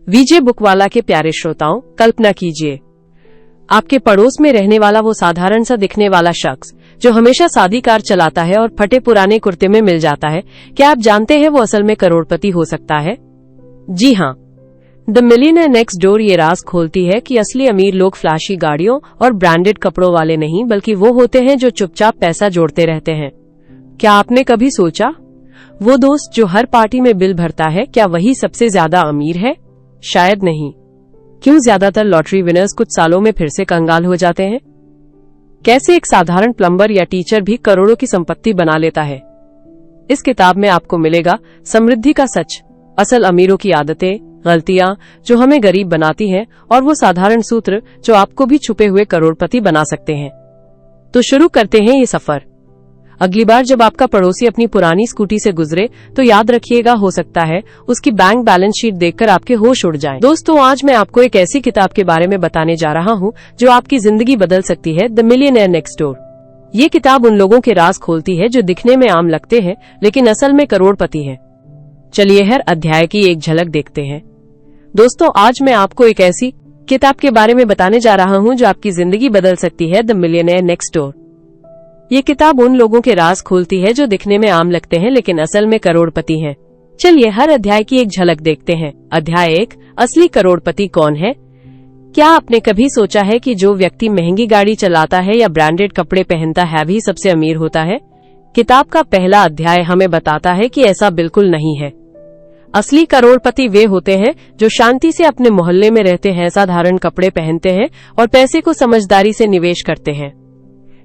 विजय बुकवाला के प्यारे श्रोताओं, कल्पना कीजिए आपके पड़ोस में रहने वाला वो साधारण सा दिखने वाला शख्स जो हमेशा सादी कार चलाता है और फटे पुराने कुर्ते में मिल जाता है। क्या आप जानते हैं वो असल में करोड़पति हो सकता है? जी हाँ, द मिलियनेयर नेक्स्ट डोर ये राज खोलती है कि असली अमीर लोग फ्लैशी गाड़ियों और ब्रांडेड कपड़ों वाले नहीं, बल्कि वो होते हैं जो चुपचाप पैसा जोड़ते रहते हैं। क्या आपने कभी सोचा, वो दोस्त जो हर पार्टी में बिल भरता है, क्या वही सबसे ज्यादा अमीर है? शायद नहीं। क्यों ज्यादातर लॉटरी विनर्स कुछ सालों में फिर से कंगाल हो जाते हैं? कैसे एक साधारण प्लम्बर या टीचर भी करोड़ों की संपत्ति बना लेता है? इस किताब में आपको मिलेगा समृद्धि का सच, असल अमीरों की आदतें, गलतियां जो हमें गरीब बनाती हैं, और वो साधारण सूत्र जो आपको भी छुपे हुए करोड़पति बना सकते हैं। तो शुरू करते हैं ये सफर। अगली बार जब आपका पड़ोसी अपनी पुरानी स्कूटी से गुजरे तो याद रखिएगा, हो सकता है उसकी बैंक बैलेंस शीट देखकर आपके होश उड़ जाएं। दोस्तों, आज मैं आपको एक ऐसी किताब के बारे में बताने जा रहा हूँ जो आपकी जिंदगी बदल सकती है, द मिलियनेयर नेक्स्ट डोर। ये किताब उन लोगों के राज खोलती है जो दिखने में आम लगते हैं लेकिन असल में करोड़पति हैं। चलिए हर अध्याय की एक झलक देखते हैं। दोस्तों, आज मैं आपको एक ऐसी किताब के बारे में बताने जा रहा हूँ जो आपकी जिंदगी बदल सकती है, द मिलियनेयर नेक्स्ट डोर। ये किताब उन लोगों के राज खोलती है जो दिखने में आम लगते हैं लेकिन असल में करोड़पति हैं। चलिए हर अध्याय की एक झलक देखते हैं। अध्याय 1, असली करोड़पति कौन है? क्या आपने कभी सोचा है कि जो व्यक्ति महंगी गाड़ी चलाता है या ब्रांडेड कपड़े पहनता है भी सबसे अमीर होता है? किताब का पहला अध्याय हमें बताता है कि ऐसा बिल्कुल नहीं है। असली करोड़पति वे होते हैं जो शांति से अपने मोहल्ले में रहते हैं, साधारण कपड़े पहनते हैं और पैसे को समझदारी से निवेश करते हैं।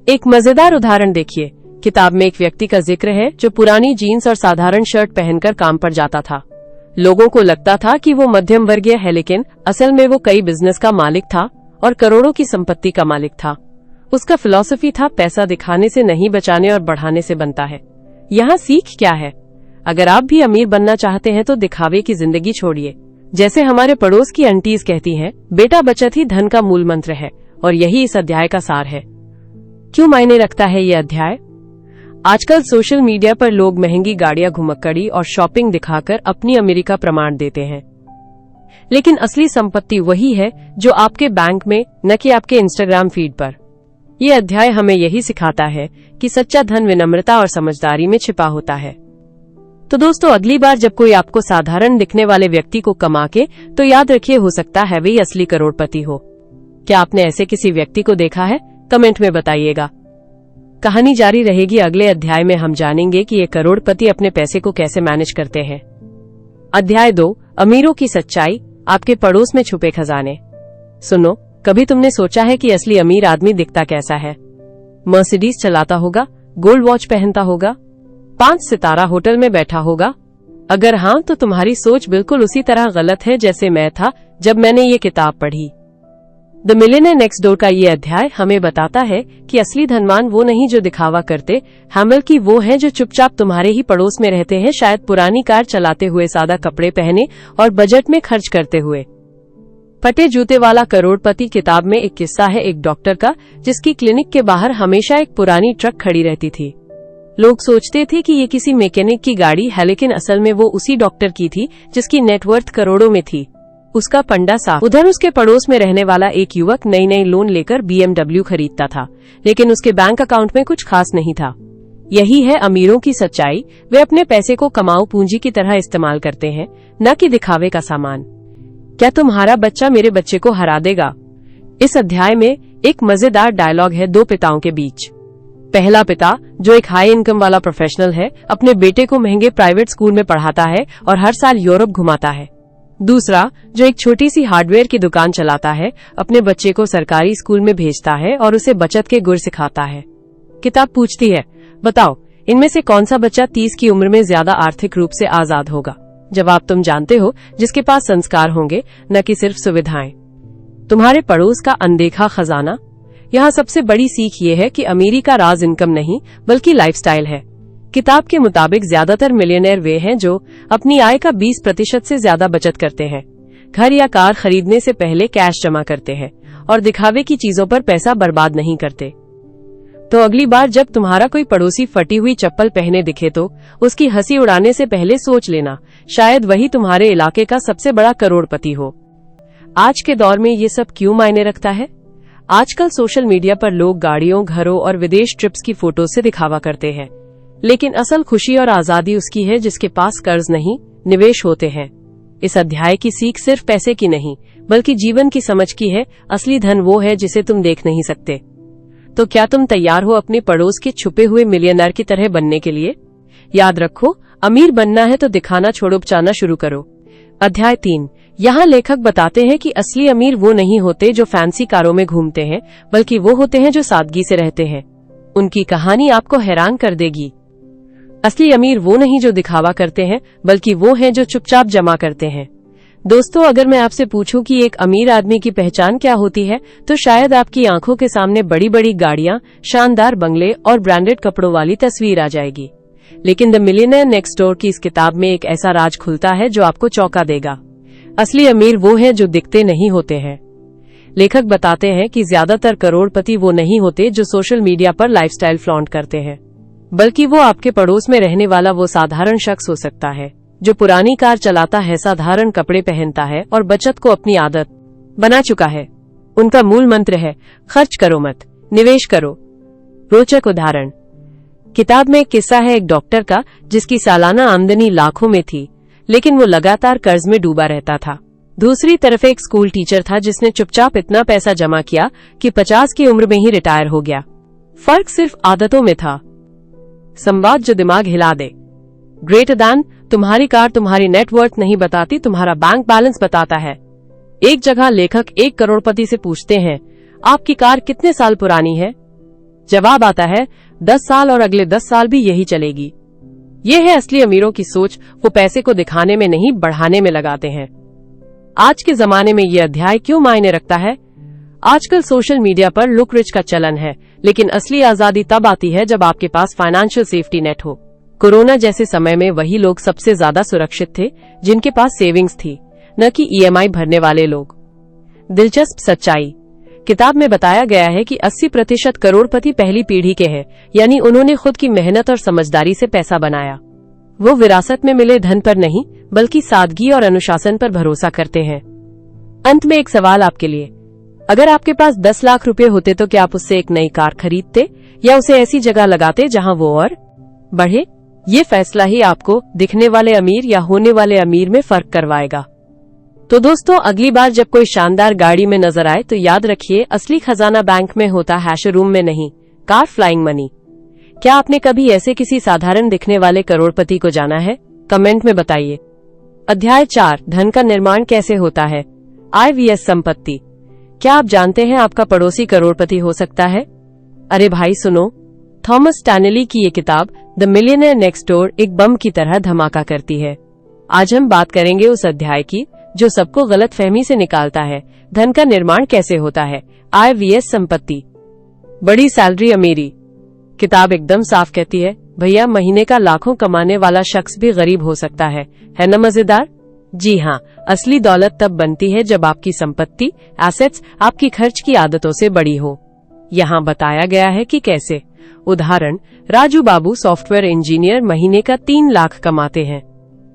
एक मजेदार उदाहरण देखिए। किताब में एक व्यक्ति का जिक्र है जो पुरानी जीन्स और साधारण शर्ट पहनकर काम पर जाता था। लोगों को लगता था कि वो मध्यम वर्गीय है, लेकिन असल में वो कई बिजनेस का मालिक था और करोड़ों की संपत्ति का मालिक था। उसका फिलॉसफी था, पैसा दिखाने से नहीं, बचाने और बढ़ाने से बनता है। यहाँ सीख क्या है? अगर आप भी अमीर बनना चाहते हैं तो दिखावे की जिंदगी छोड़िए। जैसे हमारे पड़ोस की आंटीज कहती हैं, बेटा बचत ही धन का मूल मंत्र है, और यही इस अध्याय का सार है। क्यों मायने रखता है ये अध्याय? आजकल सोशल मीडिया पर लोग महंगी गाड़ियां, घुमक्कड़ी और शॉपिंग दिखाकर अपनी अमीरी का प्रमाण देते हैं, लेकिन असली संपत्ति वही है जो आपके बैंक में, न कि आपके इंस्टाग्राम फीड पर। ये अध्याय हमें यही सिखाता है कि सच्चा धन विनम्रता और समझदारी में छिपा होता है। तो दोस्तों, अगली बार जब कोई आपको साधारण दिखने वाले व्यक्ति को कमा के, तो याद रखिए, हो सकता है वे असली करोड़पति हो। क्या आपने ऐसे किसी व्यक्ति को देखा है? कमेंट में बताइएगा। कहानी जारी रहेगी। अगले अध्याय में हम जानेंगे कि ये करोड़पति अपने पैसे को कैसे मैनेज करते हैं। अध्याय 2, अमीरों की सच्चाई, आपके पड़ोस में छुपे खजाने। सुनो, कभी तुमने सोचा है कि असली अमीर आदमी दिखता कैसा है? मर्सिडीज चलाता होगा, गोल्ड वॉच पहनता होगा, 5 सितारा होटल में बैठा होगा? अगर हाँ, तो तुम्हारी सोच बिल्कुल उसी तरह गलत है जैसे मैं था जब मैंने ये किताब पढ़ी। द मिलियनेयर नेक्स्ट डोर का ये अध्याय हमें बताता है कि असली धनवान वो नहीं जो दिखावा करते, हैमल की वो है जो चुपचाप तुम्हारे ही पड़ोस में रहते हैं, शायद पुरानी कार चलाते हुए, सादा कपड़े पहने और बजट में खर्च करते हुए। फटे जूते वाला करोड़पति किताब में एक किस्सा है एक डॉक्टर का जिसकी क्लिनिक के बाहर हमेशा एक पुरानी ट्रक खड़ी रहती थी। लोग सोचते थे कि ये किसी मैकेनिक की गाड़ी है, लेकिन असल में वो उसी डॉक्टर की थी जिसकी नेटवर्थ करोड़ों में थी। उसका पंडा साफ। उधर उसके पड़ोस में रहने वाला एक युवक नई लोन लेकर BMW खरीदता था, लेकिन उसके बैंक अकाउंट में कुछ खास नहीं था। यही है अमीरों की सच्चाई। वे अपने पैसे को कमाऊ पूंजी की तरह इस्तेमाल करते हैं, न कि दिखावे का सामान। क्या तुम्हारा बच्चा मेरे बच्चे को हरा देगा? इस अध्याय में एक मजेदार डायलॉग है दो पिताओं के बीच। पहला पिता, जो एक हाई इनकम वाला प्रोफेशनल है, अपने बेटे को महंगे प्राइवेट स्कूल में पढ़ाता है और हर साल यूरोप घुमाता है। दूसरा, जो एक छोटी सी हार्डवेयर की दुकान चलाता है, अपने बच्चे को सरकारी स्कूल में भेजता है और उसे बचत के गुर सिखाता है। किताब पूछती है, बताओ इनमें से कौन सा बच्चा 30 की उम्र में ज्यादा आर्थिक रूप से आजाद होगा? जवाब तुम जानते हो, जिसके पास संस्कार होंगे, न कि सिर्फ सुविधाएं। तुम्हारे पड़ोस का अनदेखा खजाना। यहाँ सबसे बड़ी सीख ये है कि अमीरी का राज इनकम नहीं, बल्कि लाइफस्टाइल है। किताब के मुताबिक ज्यादातर मिलियनेयर वे हैं जो अपनी आय का 20% से ज्यादा बचत करते हैं, घर या कार खरीदने से पहले कैश जमा करते हैं और दिखावे की चीजों पर पैसा बर्बाद नहीं करते। तो अगली बार जब तुम्हारा कोई पड़ोसी फटी हुई चप्पल पहने दिखे तो उसकी हंसी उड़ाने से पहले सोच लेना, शायद वही तुम्हारे इलाके का सबसे बड़ा करोड़पति हो। आज के दौर में ये सब क्यों मायने रखता है? आजकल सोशल मीडिया पर लोग गाड़ियों, घरों और विदेश ट्रिप्स की फोटो से दिखावा करते हैं, लेकिन असल खुशी और आजादी उसकी है जिसके पास कर्ज नहीं, निवेश होते हैं। इस अध्याय की सीख सिर्फ पैसे की नहीं, बल्कि जीवन की समझ की है। असली धन वो है जिसे तुम देख नहीं सकते। तो क्या तुम तैयार हो अपने पड़ोस के छुपे हुए मिलियनर की तरह बनने के लिए? याद रखो, अमीर बनना है तो दिखाना छोड़ो, बचाना शुरू करो। अध्याय 3। यहाँ लेखक बताते हैं कि असली अमीर वो नहीं होते जो फैंसी कारों में घूमते हैं, बल्कि वो होते हैं जो सादगी से रहते हैं। उनकी कहानी आपको हैरान कर देगी। असली अमीर वो नहीं जो दिखावा करते हैं, बल्कि वो हैं जो चुपचाप जमा करते हैं। दोस्तों, अगर मैं आपसे पूछूं कि एक अमीर आदमी की पहचान क्या होती है, तो शायद आपकी आंखों के सामने बड़ी बड़ी गाड़ियां, शानदार बंगले और ब्रांडेड कपड़ों वाली तस्वीर आ जाएगी। लेकिन द मिलियनेयर नेक्स्ट डोर की इस किताब में एक ऐसा राज खुलता है जो आपको चौंका देगा। असली अमीर वो है जो दिखते नहीं होते हैं। लेखक बताते हैं कि ज्यादातर करोड़पति वो नहीं होते जो सोशल मीडिया पर लाइफस्टाइल फ्लॉन्ट करते हैं, बल्कि वो आपके पड़ोस में रहने वाला वो साधारण शख्स हो सकता है जो पुरानी कार चलाता है, साधारण कपड़े पहनता है और बचत को अपनी आदत बना चुका है। उनका मूल मंत्र है, खर्च करो मत, निवेश करो। रोचक उदाहरण। किताब में एक किस्सा है एक डॉक्टर का जिसकी सालाना आमदनी लाखों में थी, लेकिन वो लगातार कर्ज में डूबा रहता था। दूसरी तरफ एक स्कूल टीचर था जिसने चुपचाप इतना पैसा जमा किया कि 50 की उम्र में ही रिटायर हो गया। फर्क सिर्फ आदतों में था। संवाद जो दिमाग हिला दे। ग्रेटर दैन, तुम्हारी कार तुम्हारी नेटवर्थ नहीं बताती, तुम्हारा बैंक बैलेंस बताता है। एक जगह लेखक एक करोड़पति से पूछते हैं, आपकी कार कितने साल पुरानी है? जवाब आता है, 10 साल और अगले 10 साल भी यही चलेगी। ये है असली अमीरों की सोच। वो पैसे को दिखाने में नहीं, बढ़ाने में लगाते हैं। आज के जमाने में ये अध्याय क्यों मायने रखता है? आजकल सोशल मीडिया पर लुक रिच का चलन है, लेकिन असली आजादी तब आती है जब आपके पास फाइनेंशियल सेफ्टी नेट हो। कोरोना जैसे समय में वही लोग सबसे ज्यादा सुरक्षित थे जिनके पास सेविंग्स थी, न कि ईएमआई भरने वाले लोग। दिलचस्प सच्चाई। किताब में बताया गया है कि 80% करोड़पति पहली पीढ़ी के हैं, यानी उन्होंने खुद की मेहनत और समझदारी से पैसा बनाया। वो विरासत में मिले धन पर नहीं, बल्कि सादगी और अनुशासन पर भरोसा करते हैं। अंत में एक सवाल आपके लिए। अगर आपके पास 10 लाख रुपए होते तो क्या आप उससे एक नई कार खरीदते या उसे ऐसी जगह लगाते जहां वो और बढ़े? ये फैसला ही आपको दिखने वाले अमीर या होने वाले अमीर में फर्क करवाएगा। तो दोस्तों, अगली बार जब कोई शानदार गाड़ी में नजर आए तो याद रखिए, असली खजाना बैंक में होता है, शोरूम में नहीं। Car flying money. क्या आपने कभी ऐसे किसी साधारण दिखने वाले करोड़पति को जाना है? कमेंट में बताइए। अध्याय 4। धन का निर्माण कैसे होता है? IVS संपत्ति। क्या आप जानते हैं आपका पड़ोसी करोड़पति हो सकता है? अरे भाई सुनो, थॉमस टैनली की ये किताब द मिलियनेयर नेक्स्ट डोर एक बम की तरह धमाका करती है। आज हम बात करेंगे उस अध्याय की जो सबको गलत फहमी से निकालता है। धन का निर्माण कैसे होता है? IVS संपत्ति। बड़ी सैलरी अमीरी। किताब एकदम साफ कहती है, भैया, महीने का लाखों कमाने वाला शख्स भी गरीब हो सकता है ना मजेदार? जी हाँ, असली दौलत तब बनती है जब आपकी संपत्ति, एसेट्स, आपकी खर्च की आदतों से बड़ी हो। यहाँ बताया गया है कि कैसे। उदाहरण, राजू बाबू सॉफ्टवेयर इंजीनियर महीने का 3 लाख कमाते हैं,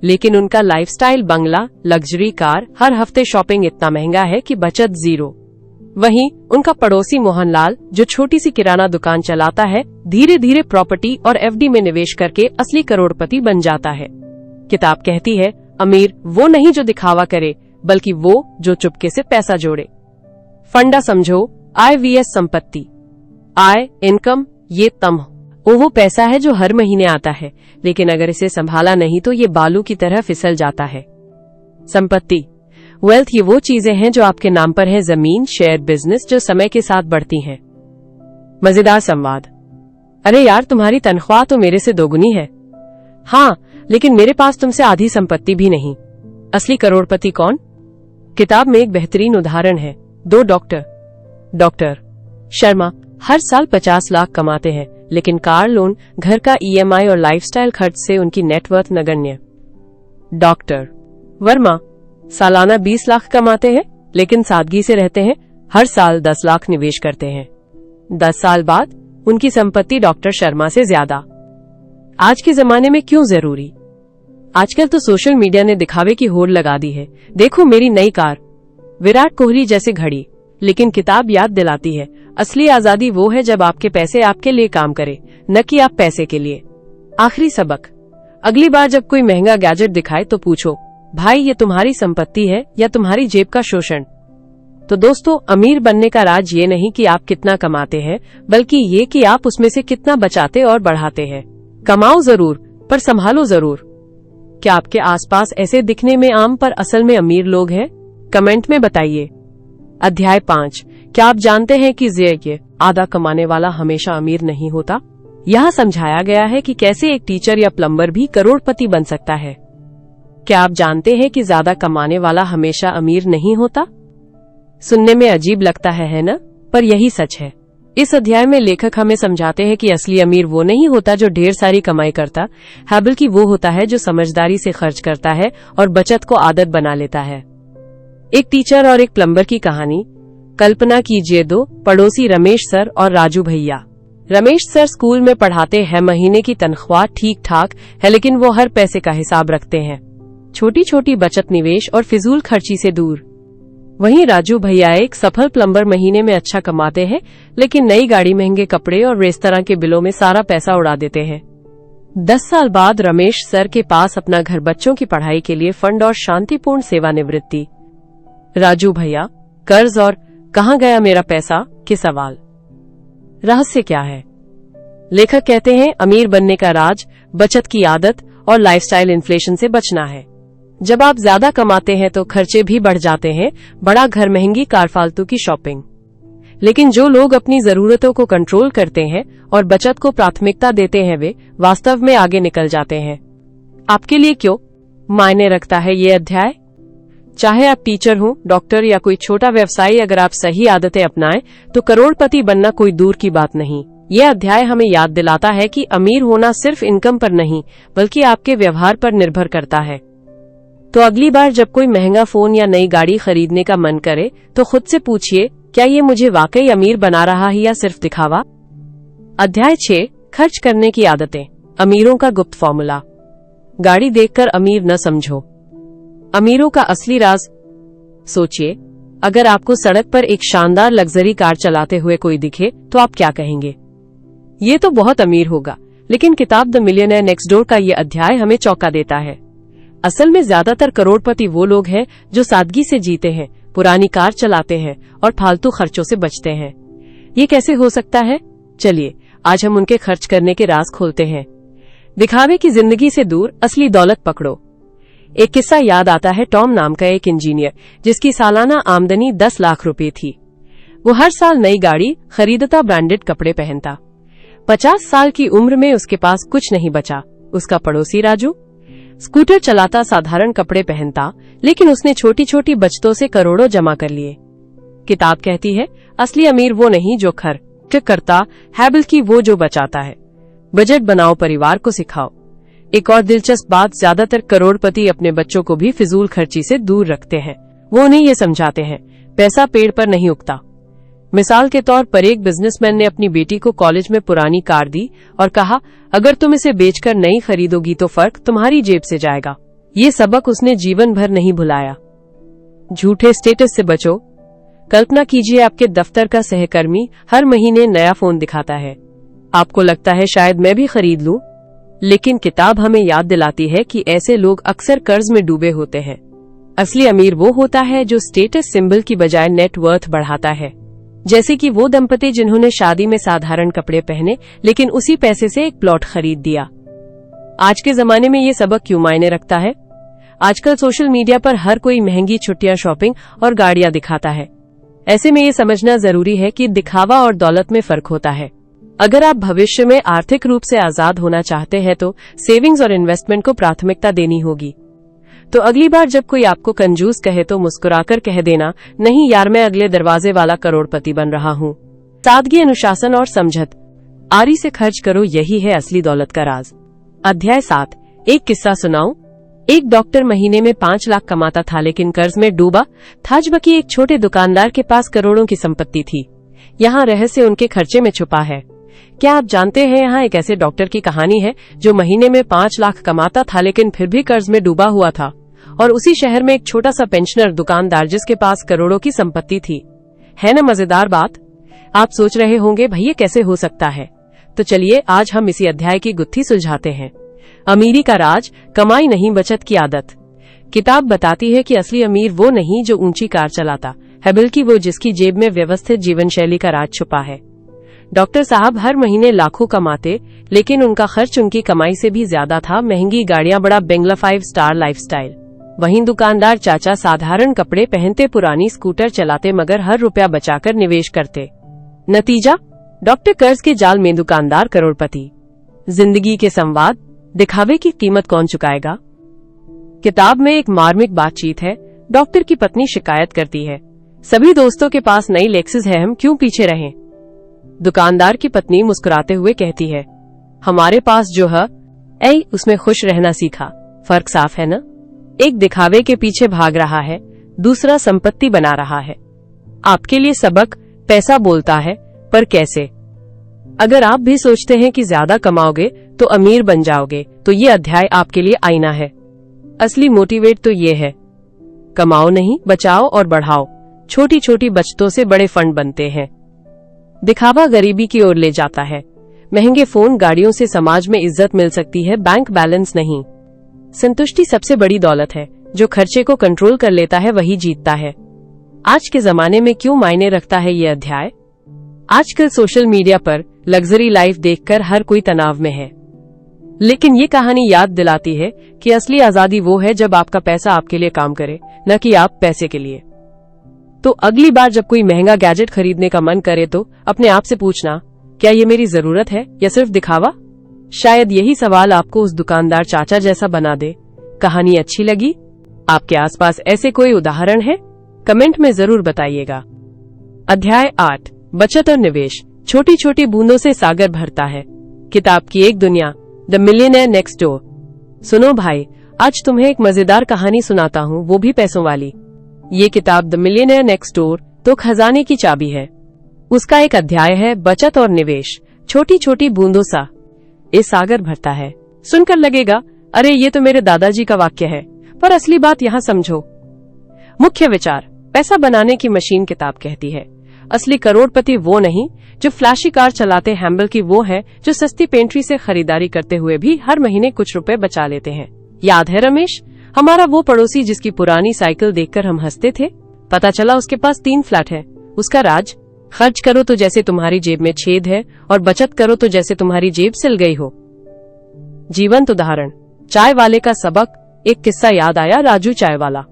लेकिन उनका लाइफस्टाइल बंगला, लग्जरी कार, हर हफ्ते शॉपिंग इतना महंगा है कि बचत 0। वहीं उनका पड़ोसी मोहनलाल, जो छोटी सी किराना दुकान चलाता है, धीरे धीरे प्रॉपर्टी और FD में निवेश करके असली करोड़पति बन जाता है। किताब कहती है, अमीर वो नहीं जो दिखावा करे, बल्कि वो जो चुपके से पैसा जोड़े। फंडा समझो। IVS संपत्ति। आय, इनकम, ये तम वो पैसा है जो हर महीने आता है, लेकिन अगर इसे संभाला नहीं तो ये बालू की तरह फिसल जाता है। संपत्ति, वेल्थ, ये वो चीजें हैं जो आपके नाम पर है, जमीन, शेयर, बिजनेस, जो समय के साथ बढ़ती हैं। मजेदार संवाद। अरे यार, तुम्हारी तनख्वाह तो मेरे से दोगुनी है। हाँ, लेकिन मेरे पास तुमसे आधी संपत्ति भी नहीं। असली करोड़पति कौन? किताब में एक बेहतरीन उदाहरण है। 2 डॉक्टर शर्मा हर साल 50 लाख कमाते हैं, लेकिन कार लोन, घर का EMI और लाइफस्टाइल खर्च से उनकी नेटवर्थ नगण्य। डॉक्टर वर्मा सालाना 20 लाख कमाते हैं, लेकिन सादगी से रहते हैं, हर साल 10 लाख निवेश करते हैं। 10 साल बाद उनकी संपत्ति डॉक्टर शर्मा से ज्यादा। आज के जमाने में क्यों जरूरी? आजकल तो सोशल मीडिया ने दिखावे की होड़ लगा दी है। देखो मेरी नई कार, विराट कोहली जैसे घड़ी। लेकिन किताब याद दिलाती है, असली आजादी वो है जब आपके पैसे आपके लिए काम करे, न कि आप पैसे के लिए। आखिरी सबक, अगली बार जब कोई महंगा गैजेट दिखाए तो पूछो, भाई ये तुम्हारी संपत्ति है या तुम्हारी जेब का शोषण? तो दोस्तों, अमीर बनने का राज ये नहीं कि आप कितना कमाते हैं, बल्कि ये कि आप उसमें से कितना बचाते और बढ़ाते हैं। कमाओ जरूर, पर संभालो जरूर। क्या आपके आसपास ऐसे दिखने में आम पर असल में अमीर लोग हैं? कमेंट में बताइए। अध्याय 5, क्या आप जानते हैं कि ये आधा कमाने वाला हमेशा अमीर नहीं होता? यहाँ समझाया गया है कि कैसे एक टीचर या प्लम्बर भी करोड़पति बन सकता है। क्या आप जानते हैं कि ज्यादा कमाने वाला हमेशा अमीर नहीं होता? सुनने में अजीब लगता है ना? पर यही सच है। इस अध्याय में लेखक हमें समझाते हैं कि असली अमीर वो नहीं होता जो ढेर सारी कमाई करता है, बल्कि वो होता है जो समझदारी से खर्च करता है और बचत को आदत बना लेता है। एक टीचर और एक प्लम्बर की कहानी। कल्पना कीजिए, दो पड़ोसी रमेश सर और राजू भैया। रमेश सर स्कूल में पढ़ाते हैं, महीने की तनख्वाह ठीक ठाक है, लेकिन वो हर पैसे का हिसाब रखते हैं, छोटी छोटी बचत, निवेश और फिजूल खर्ची से दूर। वहीं राजू भैया एक सफल प्लम्बर, महीने में अच्छा कमाते हैं, लेकिन नई गाड़ी, महंगे कपड़े और रेस्तरां के बिलों में सारा पैसा उड़ा देते हैं। 10 साल बाद रमेश सर के पास अपना घर, बच्चों की पढ़ाई के लिए फंड और शांतिपूर्ण सेवानिवृत्ति। राजू भैया, कर्ज और कहाँ गया मेरा पैसा के सवाल। रहस्य क्या है? लेखक कहते हैं, अमीर बनने का राज बचत की आदत और लाइफस्टाइल इन्फ्लेशन से बचना है। जब आप ज्यादा कमाते हैं तो खर्चे भी बढ़ जाते हैं, बड़ा घर, महंगी कार, फालतू की शॉपिंग। लेकिन जो लोग अपनी जरूरतों को कंट्रोल करते हैं और बचत को प्राथमिकता देते हैं, वे वास्तव में आगे निकल जाते हैं। आपके लिए क्यों मायने रखता है ये अध्याय? चाहे आप टीचर हो, डॉक्टर या कोई छोटा व्यवसायी, अगर आप सही आदतें अपनाएं तो करोड़पति बनना कोई दूर की बात नहीं। यह अध्याय हमें याद दिलाता है कि अमीर होना सिर्फ इनकम पर नहीं, बल्कि आपके व्यवहार पर निर्भर करता है। तो अगली बार जब कोई महंगा फोन या नई गाड़ी खरीदने का मन करे तो खुद से पूछिए, क्या ये मुझे वाकई अमीर बना रहा है या सिर्फ दिखावा? अध्याय 6, खर्च करने की आदतें, अमीरों का गुप्त फॉर्मूला। गाड़ी देखकर अमीर न समझो, अमीरों का असली राज। सोचिए, अगर आपको सड़क पर एक शानदार लग्जरी कार चलाते हुए कोई दिखे तो आप क्या कहेंगे? ये तो बहुत अमीर होगा। लेकिन किताब द मिलियनेयर नेक्स्ट डोर का ये अध्याय हमें चौंका देता है। असल में ज्यादातर करोड़पति वो लोग हैं जो सादगी से जीते हैं, पुरानी कार चलाते हैं और फालतू खर्चों से बचते हैं। ये कैसे हो सकता है? चलिए आज हम उनके खर्च करने के राज खोलते हैं। दिखावे की जिंदगी से दूर असली दौलत पकड़ो। एक किस्सा याद आता है, टॉम नाम का एक इंजीनियर जिसकी सालाना आमदनी 10 लाख रुपए थी। वो हर साल नई गाड़ी खरीदता, ब्रांडेड कपड़े पहनता। 50 साल की उम्र में उसके पास कुछ नहीं बचा। उसका पड़ोसी राजू स्कूटर चलाता, साधारण कपड़े पहनता, लेकिन उसने छोटी छोटी बचतों से करोड़ों जमा कर लिए। किताब कहती है, असली अमीर वो नहीं जो खर्च करता है, बल्कि वो जो बचाता है। बजट बनाओ, परिवार को सिखाओ। एक और दिलचस्प बात, ज्यादातर करोड़पति अपने बच्चों को भी फिजूल खर्ची से दूर रखते हैं। वो उन्हें ये समझाते हैं, पैसा पेड़ पर नहीं उगता। मिसाल के तौर पर एक बिजनेसमैन ने अपनी बेटी को कॉलेज में पुरानी कार दी और कहा, अगर तुम इसे बेचकर नई खरीदोगी तो फर्क तुम्हारी जेब से जाएगा। ये सबक उसने जीवन भर नहीं भुलाया। झूठे स्टेटस से बचो। कल्पना कीजिए, आपके दफ्तर का सहकर्मी हर महीने नया फोन दिखाता है। आपको लगता है शायद मैं भी खरीद लूं, लेकिन किताब हमें याद दिलाती है कि ऐसे लोग अक्सर कर्ज में डूबे होते हैं। असली अमीर वो होता है जो स्टेटस सिंबल की बजाय नेटवर्थ बढ़ाता है। जैसे कि वो दंपति जिन्होंने शादी में साधारण कपड़े पहने, लेकिन उसी पैसे से एक प्लॉट खरीद दिया। आज के जमाने में ये सबक क्यों मायने रखता है? आजकल सोशल मीडिया पर हर कोई महंगी छुट्टियां, शॉपिंग और गाड़ियां दिखाता है। ऐसे में ये समझना जरूरी है कि दिखावा और दौलत में फर्क होता है। अगर आप भविष्य में आर्थिक रूप से आजाद होना चाहते हैं तो सेविंग्स और इन्वेस्टमेंट को प्राथमिकता देनी होगी। तो अगली बार जब कोई आपको कंजूस कहे तो मुस्कुराकर कह देना, नहीं यार, मैं अगले दरवाजे वाला करोड़पति बन रहा हूँ। सादगी, अनुशासन और समझत, आरी से खर्च करो, यही है असली दौलत का राज। अध्याय 7, एक किस्सा सुनाऊं। एक डॉक्टर महीने में 5 लाख कमाता था, लेकिन कर्ज में डूबा था, जबकि एक छोटे दुकानदार के पास करोड़ों की संपत्ति थी। यहाँ रहस्य उनके खर्चे में छुपा है। क्या आप जानते हैं यहाँ एक ऐसे डॉक्टर की कहानी है जो महीने में 5 लाख कमाता था लेकिन फिर भी कर्ज में डूबा हुआ था। और उसी शहर में एक छोटा सा पेंशनर दुकानदार जिसके पास करोड़ों की संपत्ति थी। है न मजेदार बात? आप सोच रहे होंगे भाई ये कैसे हो सकता है। तो चलिए आज हम इसी अध्याय की गुत्थी सुलझाते हैं। अमीरी का राज, कमाई नहीं बचत की आदत। किताब बताती है कि असली अमीर वो नहीं जो ऊंची कार चलाता है, बल्कि वो जिसकी जेब में व्यवस्थित जीवन शैली का राज छुपा है। डॉक्टर साहब हर महीने लाखों कमाते, लेकिन उनका खर्च उनकी कमाई से भी ज्यादा था। महंगी गाड़ियां, बड़ा बंगला, 5 स्टार लाइफस्टाइल। वहीं दुकानदार चाचा साधारण कपड़े पहनते, पुरानी स्कूटर चलाते, मगर हर रुपया बचाकर निवेश करते। नतीजा, डॉक्टर कर्ज के जाल में, दुकानदार करोड़पति। जिंदगी के संवाद, दिखावे की कीमत कौन चुकाएगा। किताब में एक मार्मिक बातचीत है। डॉक्टर की पत्नी शिकायत करती है, सभी दोस्तों के पास नई लेक्सस है, हम क्यों पीछे रहें। दुकानदार की पत्नी मुस्कुराते हुए कहती है, हमारे पास जो है उसमें खुश रहना सीखा। फर्क साफ है न? एक दिखावे के पीछे भाग रहा है, दूसरा संपत्ति बना रहा है। आपके लिए सबक, पैसा बोलता है, पर कैसे। अगर आप भी सोचते हैं कि ज्यादा कमाओगे तो अमीर बन जाओगे, तो ये अध्याय आपके लिए आईना है। असली मोटिवेट तो ये है, कमाओ नहीं, बचाओ और बढ़ाओ। छोटी छोटी बचतों से बड़े फंड बनते हैं। दिखावा गरीबी की ओर ले जाता है। महंगे फोन, गाड़ियों से समाज में इज्जत मिल सकती है, बैंक बैलेंस नहीं। संतुष्टि सबसे बड़ी दौलत है। जो खर्चे को कंट्रोल कर लेता है वही जीतता है। आज के जमाने में क्यों मायने रखता है ये अध्याय? आजकल सोशल मीडिया पर लग्जरी लाइफ देखकर हर कोई तनाव में है, लेकिन ये कहानी याद दिलाती है कि असली आजादी वो है जब आपका पैसा आपके लिए काम करे, न कि आप पैसे के लिए। तो अगली बार जब कोई महंगा गैजेट खरीदने का मन करे तो अपने आप से पूछना, क्या ये मेरी जरूरत है या सिर्फ दिखावा। शायद यही सवाल आपको उस दुकानदार चाचा जैसा बना दे। कहानी अच्छी लगी? आपके आसपास ऐसे कोई उदाहरण है? कमेंट में जरूर बताइएगा। अध्याय 8, बचत और निवेश। छोटी छोटी बूंदों से सागर भरता है। किताब की एक दुनिया, द मिलियनेयर नेक्स्ट डोर। सुनो भाई, आज तुम्हें एक मजेदार कहानी सुनाता हूँ, वो भी पैसों वाली। ये किताब द मिलियनेयर नेक्स्ट डोर तो खजाने की चाबी है। उसका एक अध्याय है बचत और निवेश। छोटी छोटी बूंदों सा ये सागर भरता है। सुनकर लगेगा अरे ये तो मेरे दादाजी का वाक्य है, पर असली बात यहाँ समझो। मुख्य विचार, पैसा बनाने की मशीन किताब कहती है असली करोड़पति वो नहीं जो फ्लैशी कार चलाते हैं, बल्कि वो है जो सस्ती पेंट्री से खरीदारी करते हुए भी हर महीने कुछ रुपए बचा लेते हैं। याद है रमेश, हमारा वो पड़ोसी जिसकी पुरानी साइकिल देखकर हम हंसते थे? पता चला उसके पास 3 फ्लैट है। उसका राज, खर्च करो तो जैसे तुम्हारी जेब में छेद है, और बचत करो तो जैसे तुम्हारी जेब सिल गई हो। जीवंत उदाहरण, चाय वाले का सबक। एक किस्सा याद आया, राजू चाय वाला।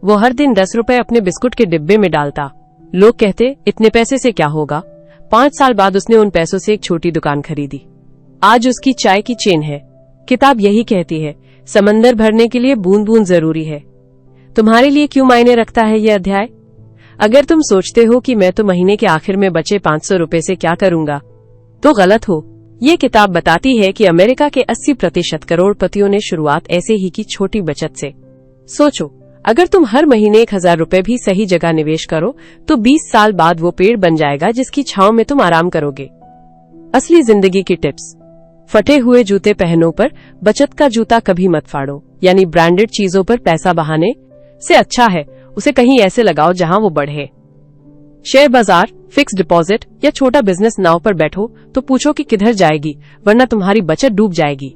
वो हर दिन 10 रुपए अपने बिस्कुट के डिब्बे में डालता। लोग कहते इतने पैसे से क्या होगा। 5 साल बाद उसने उन पैसों से एक छोटी दुकान खरीदी। आज उसकी चाय की चेन है। किताब यही कहती है, समंदर भरने के लिए बूंद बूंद जरूरी है। तुम्हारे लिए क्यों मायने रखता है ये अध्याय? अगर तुम सोचते हो कि मैं तो महीने के आखिर में बचे 500 रुपए से क्या करूंगा, तो गलत हो। ये किताब बताती है कि अमेरिका के 80% करोड़पतियों ने शुरुआत ऐसे ही की, छोटी बचत से। सोचो, अगर तुम हर महीने 1000 रुपए भी सही जगह निवेश करो तो 20 साल बाद वो पेड़ बन जाएगा जिसकी छांव में तुम आराम करोगे। असली जिंदगी की टिप्स, फटे हुए जूते पहनो पर बचत का जूता कभी मत फाड़ो। यानी ब्रांडेड चीजों पर पैसा बहाने से अच्छा है उसे कहीं ऐसे लगाओ जहां वो बढ़े। शेयर बाजार, फिक्स डिपॉजिट या छोटा बिजनेस नाव पर बैठो तो पूछो कि किधर जाएगी, वरना तुम्हारी बचत डूब जाएगी।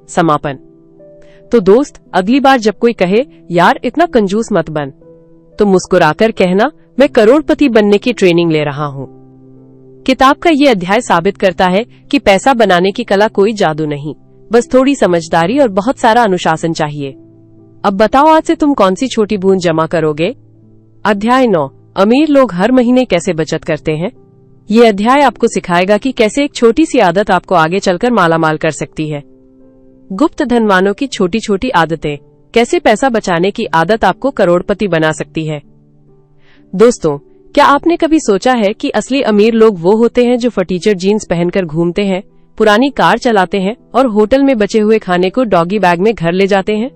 समापन, तो दोस्त, अगली बार जब कोई कहे यार इतना कंजूस मत बन, तो मुस्कुराकर कहना मैं करोड़पति बनने की ट्रेनिंग ले रहा हूँ। किताब का ये अध्याय साबित करता है कि पैसा बनाने की कला कोई जादू नहीं, बस थोड़ी समझदारी और बहुत सारा अनुशासन चाहिए। अब बताओ आज से तुम कौन सी छोटी बूंद जमा करोगे। अध्याय 9, अमीर लोग हर महीने कैसे बचत करते हैं। ये अध्याय आपको सिखाएगा कि कैसे एक छोटी सी आदत आपको आगे चलकर मालामाल कर सकती है। गुप्त धनवानों की छोटी छोटी आदतें, कैसे पैसा बचाने की आदत आपको करोड़पति बना सकती है। दोस्तों, क्या आपने कभी सोचा है कि असली अमीर लोग वो होते हैं जो फटीचर जीन्स पहनकर घूमते हैं, पुरानी कार चलाते हैं और होटल में बचे हुए खाने को डॉगी बैग में घर ले जाते हैं?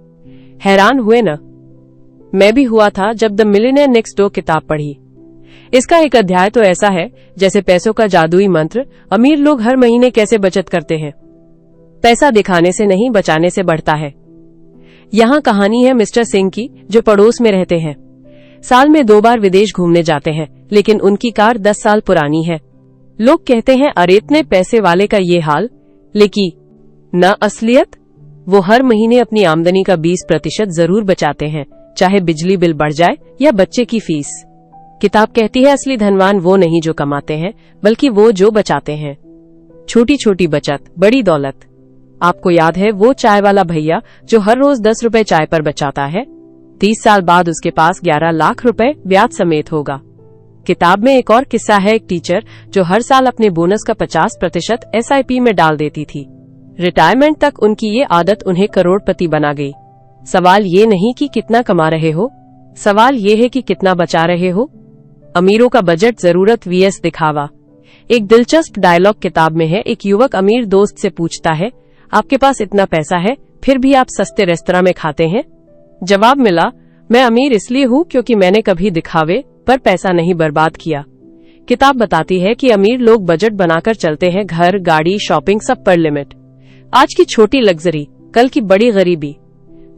हैरान हुए न? मैं भी हुआ था जब द मिलियनेयर नेक्स्ट डोर किताब पढ़ी। इसका एक अध्याय तो ऐसा है जैसे पैसों का जादुई मंत्र। अमीर लोग हर महीने कैसे बचत करते हैं। पैसा दिखाने से नहीं, बचाने से बढ़ता है। यहाँ कहानी है मिस्टर सिंह की, जो पड़ोस में रहते हैं। साल में 2 बार विदेश घूमने जाते हैं, लेकिन उनकी कार 10 साल पुरानी है। लोग कहते हैं अरे इतने पैसे वाले का ये हाल, लेकिन न असलियत। वो हर महीने अपनी आमदनी का 20% जरूर बचाते हैं, चाहे बिजली बिल बढ़ जाए या बच्चे की फीस। किताब कहती है असली धनवान वो नहीं जो कमाते हैं, बल्कि वो जो बचाते हैं। छोटी छोटी बचत, बड़ी दौलत। आपको याद है वो चाय वाला भैया जो हर रोज 10 रुपए चाय पर बचाता है? 30 साल बाद उसके पास 11 लाख रुपए ब्याज समेत होगा। किताब में एक और किस्सा है, एक टीचर जो हर साल अपने बोनस का 50% SIP में डाल देती थी। रिटायरमेंट तक उनकी ये आदत उन्हें करोड़पति बना गई। सवाल ये नहीं कि कितना कमा रहे हो, सवाल ये है कि कितना बचा रहे हो। अमीरों का बजट जरूरत vs दिखावा। एक दिलचस्प डायलॉग किताब में है। एक युवक अमीर दोस्त से पूछता है, आपके पास इतना पैसा है फिर भी आप सस्ते रेस्तरां में खाते हैं? जवाब मिला, मैं अमीर इसलिए हूँ क्योंकि मैंने कभी दिखावे पर पैसा नहीं बर्बाद किया। किताब बताती है कि अमीर लोग बजट बनाकर चलते हैं, घर, गाड़ी, शॉपिंग, सब पर लिमिट। आज की छोटी लग्जरी, कल की बड़ी गरीबी।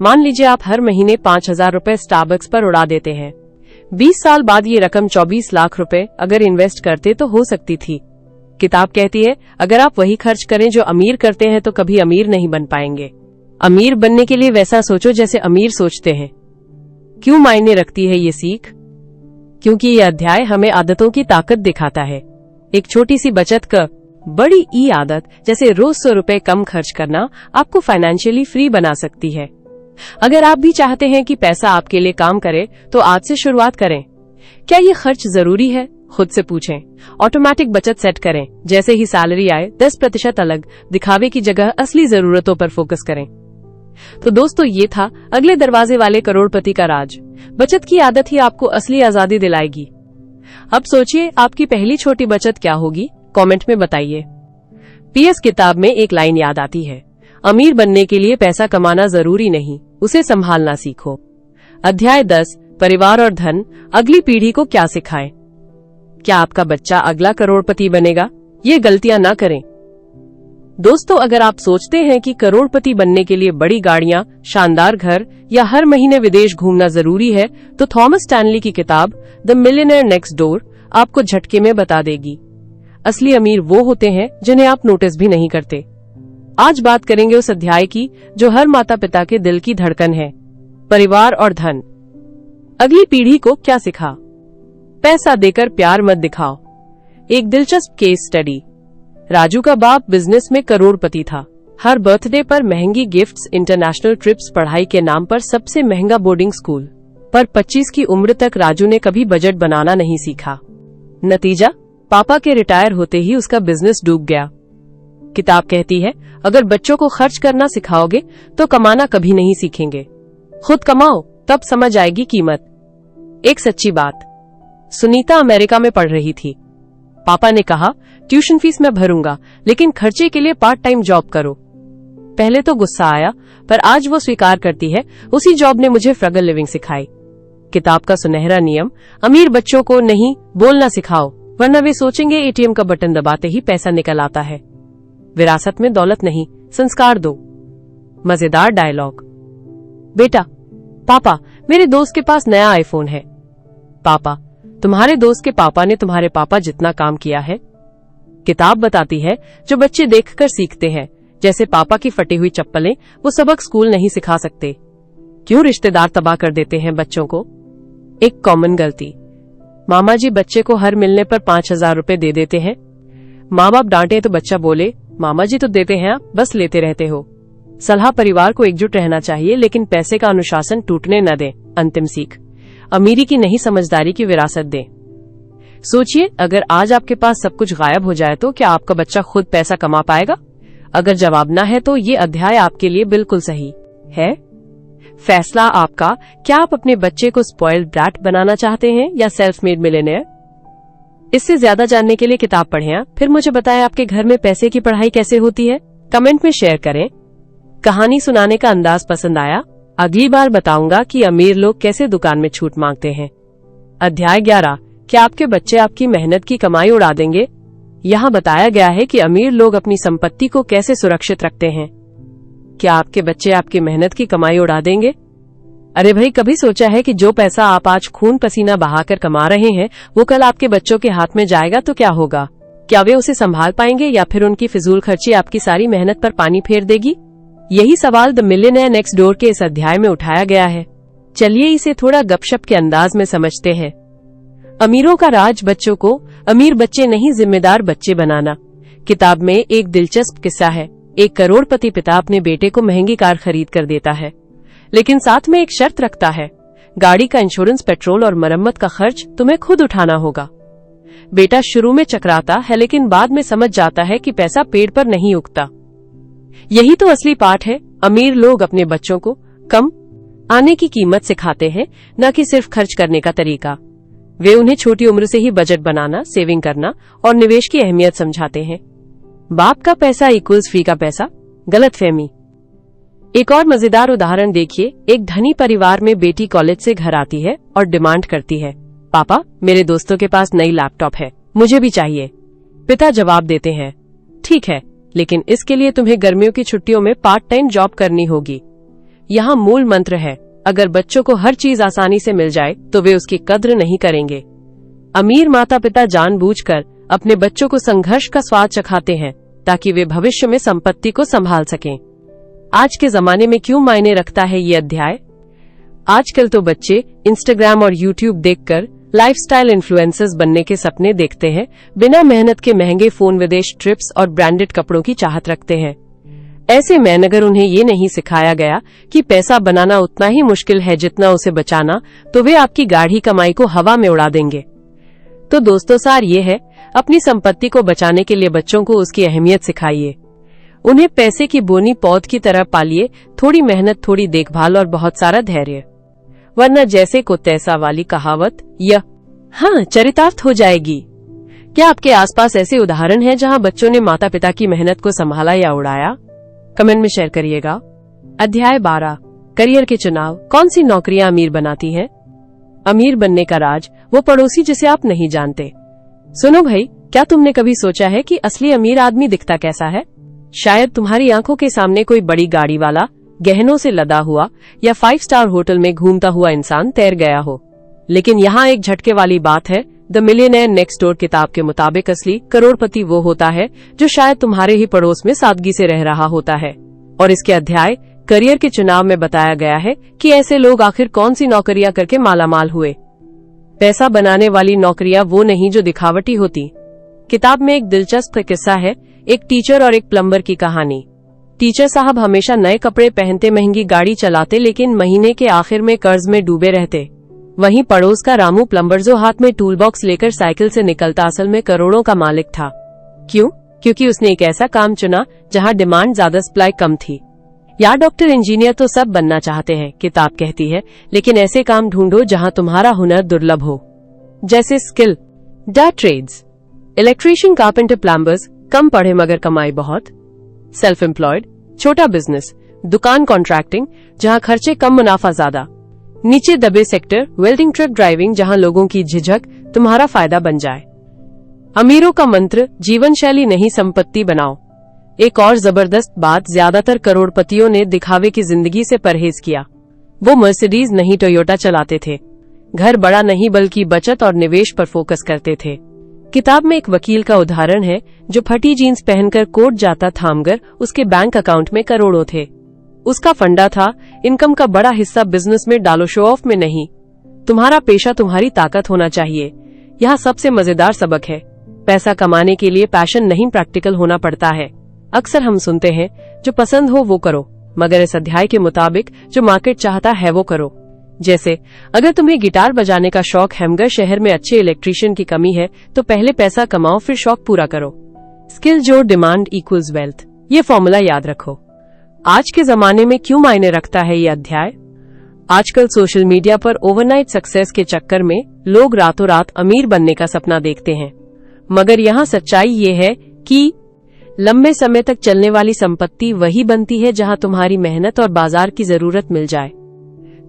मान लीजिए आप हर महीने 5,000 रुपए स्टारबक्स पर उड़ा देते हैं। 20 साल बाद ये रकम 24 लाख रुपए अगर इन्वेस्ट करते तो हो सकती थी। किताब कहती है अगर आप वही खर्च करें जो अमीर करते हैं तो कभी अमीर नहीं बन पाएंगे। अमीर बनने के लिए वैसा सोचो जैसे अमीर सोचते हैं। क्यों मायने रखती है ये सीख? क्योंकि ये अध्याय हमें आदतों की ताकत दिखाता है। एक छोटी सी बचत का बड़ी ई आदत, जैसे रोज 100 रुपए कम खर्च करना, आपको फाइनेंशियली फ्री बना सकती है। अगर आप भी चाहते हैं कि पैसा आपके लिए काम करे तो आज से शुरुआत करें। क्या ये खर्च जरूरी है? खुद से पूछें। ऑटोमेटिक बचत सेट करें, जैसे ही सैलरी आए 10% अलग, दिखावे की जगह असली जरूरतों पर फोकस करें। तो दोस्तों ये था अगले दरवाजे वाले करोड़पति का राज। बचत की आदत ही आपको असली आजादी दिलाएगी। अब सोचिए आपकी पहली छोटी बचत क्या होगी, कमेंट में बताइए। PS किताब में एक लाइन याद आती है, अमीर बनने के लिए पैसा कमाना जरूरी नहीं, उसे संभालना सीखो। अध्याय 10, परिवार और धन, अगली पीढ़ी को क्या सिखाएं। क्या आपका बच्चा अगला करोड़पति बनेगा? ये गलतियां ना करें। दोस्तों अगर आप सोचते हैं कि करोड़पति बनने के लिए बड़ी गाड़ियां, शानदार घर या हर महीने विदेश घूमना जरूरी है, तो थॉमस स्टैनली की किताब द मिलियनेयर नेक्स्ट डोर आपको झटके में बता देगी। असली अमीर वो होते हैं जिन्हें आप नोटिस भी नहीं करते। आज बात करेंगे उस अध्याय की जो हर माता पिता के दिल की धड़कन है, परिवार और धन। अगली पीढ़ी को क्या सिखा? पैसा देकर प्यार मत दिखाओ। एक दिलचस्प केस स्टडी। राजू का बाप बिजनेस में करोड़पति था। हर बर्थडे पर महंगी गिफ्ट्स, इंटरनेशनल ट्रिप्स, पढ़ाई के नाम पर सबसे महंगा बोर्डिंग स्कूल। पर 25 की उम्र तक राजू ने कभी बजट बनाना नहीं सीखा। नतीजा, पापा के रिटायर होते ही उसका बिजनेस डूब गया। किताब कहती है अगर बच्चों को खर्च करना सिखाओगे तो कमाना कभी नहीं सीखेंगे। खुद कमाओ, तब समझ आएगी कीमत। एक सच्ची बात। सुनीता अमेरिका में पढ़ रही थी। पापा ने कहा ट्यूशन फीस मैं भरूंगा, लेकिन खर्चे के लिए पार्ट टाइम जॉब करो। पहले तो गुस्सा आया, पर आज वो स्वीकार करती है उसी जॉब ने मुझे फ्रगल लिविंग सिखाई। किताब का सुनहरा नियम, अमीर बच्चों को नहीं बोलना सिखाओ, वरना वे सोचेंगे ATM का बटन दबाते ही पैसा निकल आता है। विरासत में दौलत नहीं, संस्कार दो। मजेदार डायलॉग। बेटा, पापा मेरे दोस्त के पास नया आईफोन है। पापा, तुम्हारे दोस्त के पापा ने तुम्हारे पापा जितना काम किया है। किताब बताती है जो बच्चे देखकर सीखते हैं, जैसे पापा की फटी हुई चप्पलें, वो सबक स्कूल नहीं सिखा सकते। क्यों रिश्तेदार तबाह कर देते हैं बच्चों को? एक कॉमन गलती। मामा जी बच्चे को हर मिलने पर 5,000 रुपए दे देते हैं। माँ बाप डांटे तो बच्चा बोले मामा जी तो देते हैं, आप बस लेते रहते हो। सलाह, परिवार को एकजुट रहना चाहिए, लेकिन पैसे का अनुशासन टूटने न दें। अंतिम सीख, अमीरी की नहीं समझदारी की विरासत दें। सोचिए अगर आज आपके पास सब कुछ गायब हो जाए तो क्या आपका बच्चा खुद पैसा कमा पाएगा? अगर जवाब ना है तो ये अध्याय आपके लिए बिल्कुल सही है। फैसला आपका। क्या आप अपने बच्चे को स्पॉइल्ड ब्रैट बनाना चाहते हैं या सेल्फ मेड मिलियनेयर? इससे ज्यादा जानने के लिए किताब पढ़ें। फिर मुझे बताएं आपके घर में पैसे की पढ़ाई कैसे होती है, कमेंट में शेयर करें। कहानी सुनाने का अंदाज पसंद आया? अगली बार बताऊंगा कि अमीर लोग कैसे दुकान में छूट मांगते हैं। अध्याय 11, क्या आपके बच्चे आपकी मेहनत की कमाई उड़ा देंगे? यहाँ बताया गया है कि अमीर लोग अपनी संपत्ति को कैसे सुरक्षित रखते हैं। क्या आपके बच्चे आपकी मेहनत की कमाई उड़ा देंगे? अरे भाई, कभी सोचा है कि जो पैसा आप आज खून पसीना बहाकर कमा रहे हैं वो कल आपके बच्चों के हाथ में जाएगा तो क्या होगा? क्या वे उसे संभाल पाएंगे या फिर उनकी फिजूल खर्ची आपकी सारी मेहनत पर पानी फेर देगी? यही सवाल द मिलियनेयर नेक्स्ट डोर के इस अध्याय में उठाया गया है। चलिए इसे थोड़ा गपशप के अंदाज में समझते हैं। अमीरों का राज, बच्चों को अमीर बच्चे नहीं जिम्मेदार बच्चे बनाना। किताब में एक दिलचस्प किस्सा है। एक करोड़पति पिता अपने बेटे को महंगी कार खरीद कर देता है, लेकिन साथ में एक शर्त रखता है, गाड़ी का इंश्योरेंस, पेट्रोल और मरम्मत का खर्च तुम्हें खुद उठाना होगा। बेटा शुरू में चकराता है, लेकिन बाद में समझ जाता है कि पैसा पेड़ पर नहीं उगता। यही तो असली पाठ है। अमीर लोग अपने बच्चों को कम आने की कीमत सिखाते हैं, न कि सिर्फ खर्च करने का तरीका। वे उन्हें छोटी उम्र से ही बजट बनाना, सेविंग करना और निवेश की अहमियत समझाते हैं। बाप का पैसा इक्वल्स फ्री का पैसा, गलतफहमी। एक और मजेदार उदाहरण देखिए। एक धनी परिवार में बेटी कॉलेज से घर आती है और डिमांड करती है, पापा मेरे दोस्तों के पास नई लैपटॉप है, मुझे भी चाहिए। पिता जवाब देते हैं, ठीक है, लेकिन इसके लिए तुम्हें गर्मियों की छुट्टियों में पार्ट टाइम जॉब करनी होगी। यहाँ मूल मंत्र है, अगर बच्चों को हर चीज आसानी से मिल जाए तो वे उसकी कद्र नहीं करेंगे। अमीर माता पिता जानबूझकर अपने बच्चों को संघर्ष का स्वाद चखाते हैं ताकि वे भविष्य में संपत्ति को संभाल सकें। आज के जमाने में क्यों मायने रखता है ये अध्याय? आजकल तो बच्चे इंस्टाग्राम और यूट्यूब देखकर लाइफस्टाइल इन्फ्लुएंसर्स बनने के सपने देखते हैं, बिना मेहनत के महंगे फोन, विदेश ट्रिप्स और ब्रांडेड कपड़ों की चाहत रखते हैं। ऐसे में अगर उन्हें ये नहीं सिखाया गया कि पैसा बनाना उतना ही मुश्किल है जितना उसे बचाना, तो वे आपकी गाढ़ी कमाई को हवा में उड़ा देंगे। तो दोस्तों, सार ये है, अपनी संपत्ति को बचाने के लिए बच्चों को उसकी अहमियत सिखाइए। उन्हें पैसे की बोनी पौध की तरह पालिए, थोड़ी मेहनत, थोड़ी देखभाल और बहुत सारा धैर्य, वरना जैसे को तैसा वाली कहावत चरितार्थ हो जाएगी। क्या आपके आसपास ऐसे उदाहरण हैं जहां बच्चों ने माता पिता की मेहनत को संभाला या उड़ाया? कमेंट में शेयर करिएगा। अध्याय 12, करियर के चुनाव। कौन सी नौकरियां अमीर बनाती हैं? अमीर बनने का राज, वो पड़ोसी जिसे आप नहीं जानते। सुनो भाई, क्या तुमने कभी सोचा है कि असली अमीर आदमी दिखता कैसा है? शायद तुम्हारी आंखों के सामने कोई बड़ी गाड़ी वाला, गहनों से लदा हुआ या 5 स्टार होटल में घूमता हुआ इंसान तैर गया हो। लेकिन यहाँ एक झटके वाली बात है। द मिलियनेयर नेक्स्ट डोर किताब के मुताबिक असली करोड़पति वो होता है जो शायद तुम्हारे ही पड़ोस में सादगी से रह रहा होता है। और इसके अध्याय करियर के चुनाव में बताया गया है कि ऐसे लोग आखिर कौन सी नौकरियां करके मालामाल हुए। पैसा बनाने वाली नौकरियां वो नहीं जो दिखावटी होती। किताब में एक दिलचस्प किस्सा है, एक टीचर और एक प्लम्बर की कहानी। टीचर साहब हमेशा नए कपड़े पहनते, महंगी गाड़ी चलाते, लेकिन महीने के आखिर में कर्ज में डूबे रहते। वहीं पड़ोस का रामू प्लम्बर, जो हाथ में टूल बॉक्स लेकर साइकिल से निकलता, असल में करोड़ों का मालिक था। क्यों? क्योंकि उसने एक ऐसा काम चुना जहां डिमांड ज्यादा, सप्लाई कम थी। यार, डॉक्टर, इंजीनियर तो सब बनना चाहते हैं, किताब कहती है, लेकिन ऐसे काम ढूंढो जहां तुम्हारा हुनर दुर्लभ हो। जैसे स्किल डा ट्रेड्स, इलेक्ट्रीशियन, कारपेंटर, प्लम्बर्स, कम पढ़े मगर कमाई बहुत। सेल्फ एम्प्लॉयड, छोटा बिजनेस, दुकान, कॉन्ट्रैक्टिंग, जहां खर्चे कम, मुनाफा ज्यादा। नीचे दबे सेक्टर, वेल्डिंग, ट्रक ड्राइविंग, जहां लोगों की झिझक तुम्हारा फायदा बन जाए। अमीरों का मंत्र, जीवन शैली नहीं संपत्ति बनाओ। एक और जबरदस्त बात, ज्यादातर करोड़पतियों ने दिखावे की जिंदगी से परहेज किया। वो मर्सिडीज नहीं, टोयोटा चलाते थे। घर बड़ा नहीं बल्कि बचत और निवेश पर फोकस करते थे। किताब में एक वकील का उदाहरण है जो फटी जीन्स पहनकर कोर्ट जाता था, मगर उसके बैंक अकाउंट में करोड़ों थे। उसका फंडा था, इनकम का बड़ा हिस्सा बिजनेस में डालो, शो ऑफ में नहीं। तुम्हारा पेशा तुम्हारी ताकत होना चाहिए। यहाँ सबसे मजेदार सबक है, पैसा कमाने के लिए पैशन नहीं, प्रैक्टिकल होना पड़ता है। अक्सर हम सुनते हैं, जो पसंद हो वो करो, मगर इस अध्याय के मुताबिक जो मार्केट चाहता है वो करो। जैसे अगर तुम्हें गिटार बजाने का शौक है मगर शहर में अच्छे इलेक्ट्रीशियन की कमी है, तो पहले पैसा कमाओ फिर शौक पूरा करो। स्किल जो डिमांड इक्वल्स वेल्थ, ये फॉर्मूला याद रखो। आज के जमाने में क्यों मायने रखता है ये अध्याय? आजकल सोशल मीडिया पर ओवरनाइट सक्सेस के चक्कर में लोग रातों रात अमीर बनने का सपना देखते हैं, मगर यहाँ सच्चाई ये है कि लंबे समय तक चलने वाली संपत्ति वही बनती है जहाँ तुम्हारी मेहनत और बाजार की जरूरत मिल जाए।